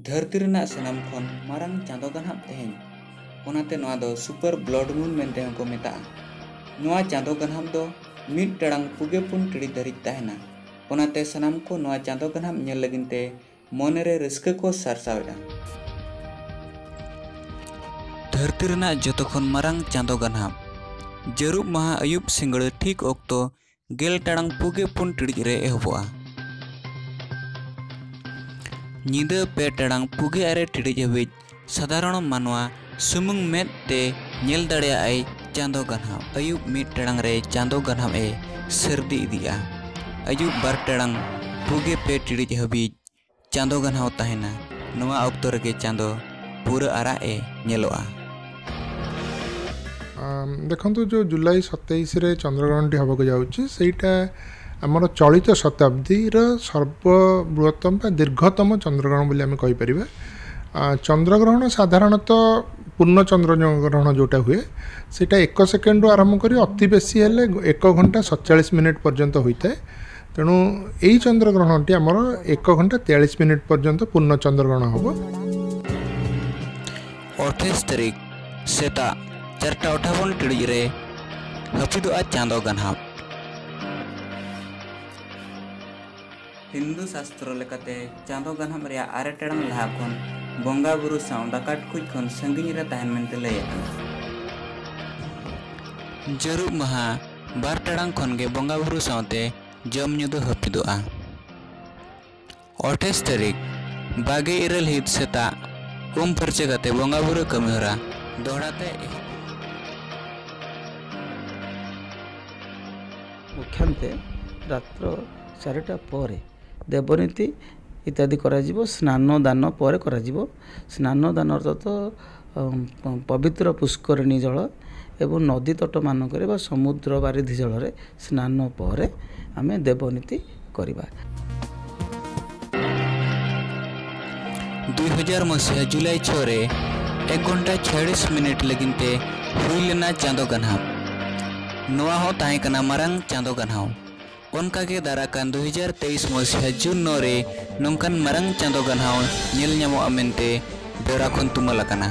धरती रना सनाम खन मारंग चांदो गनहाब तेहें ओनाते नोआ दो सुपर ब्लड मून मेनते हंको मेता नोआ चांदो गनहाब दो मिड टड़ांग पुगे पुन टिड़ी धरित ताहेना ओनाते सनाम को नोआ चांदो गनहाब नेल लगिनते मोनेरे रस्के को सारसावेदा। धरती रना जतोखन मारंग चांदो गनहाब जरूब महा अयुब सिंगड़ ठीक ओक्तो गेल टड़ांग पुगे पुन टिड़ी रे एहबोआ नींदा पे टड़ांग पुगे अरे टिड़ी हबिज साधारण मानवा सुमुंग मेद ते नेल दाड़ेया आई चांदो गनहाब अयुब मिड टड़ांग रे चांदो गनहाब ए सर्दी इदिया अयुब बार टड़ांग पुगे पे टिड़ी हबिज चांदो गनहाब ताहेना नोआ ऑक्टो रगे चांदो पूरा आरा ए नेलोआ। देखो जो जुलाई 27 रे चंद्रग्रहण टी हबक जाउची सेटा आमर चलित शताब्दीर सर्वबृहत्तम दीर्घतम चंद्रग्रहण बोली आम कहीपर। चंद्रग्रहण साधारणतः पूर्ण चंद्रग्रहण जोटा हुए सेटा 1 सेकेंड आरंभ कर अति बेसी हेले 1 घंटा 47 मिनिट पर्यंत होता है। तेणु यही चंद्रग्रहण टी आमर 1 घंटा 43 मिनिट पर्यंत पूर्ण चंद्रग्रहण हम। 28 तारीख सेता 4:58 टिड़ी रे हपिदोआ चांदो गनहाब। हिंदू शास्त्र लेकाते चांदो गनहाब रे आरे टड़ांग लहा खन बंगा बुरु साउ डाकाट खुज खन संगिनी रे ताहन मेनते लय जरूब महा 12 टड़ांग खन गे बंगा बुरु साउते जम ᱧᱩ दो हपिदोआ। 28 तारीख 22 हित सेता उम फरचे काते बंगा बुरु कमिहरा दोहराते मुख्यांते रात्र 4टा परे देवनीति इत्यादि करा जीवो स्नान दान पर करा जीवो। स्नान दान अर्थ तो पवित्र पुष्करिणी जल एवं नदी तट मानक बा समुद्र बारिधि जल रे स्नान पर आमे देवनीति करिबा। 2000 मसीहा जुलाई 6 रे 1 घंटा 46 मिनिट लगिनते हुईलेना चांदो गनहाब नोआ हो ताहे कना मारंग चांदो गनहाब उनका के दाराकान 2023 मसीहा जून 9 रे नोंकान मारंग चांदो गनहाब नेल ᱧᱟᱢᱚᱜᱼᱟ ᱢᱮᱱᱛᱮ बेरा खन तुमल आकाना।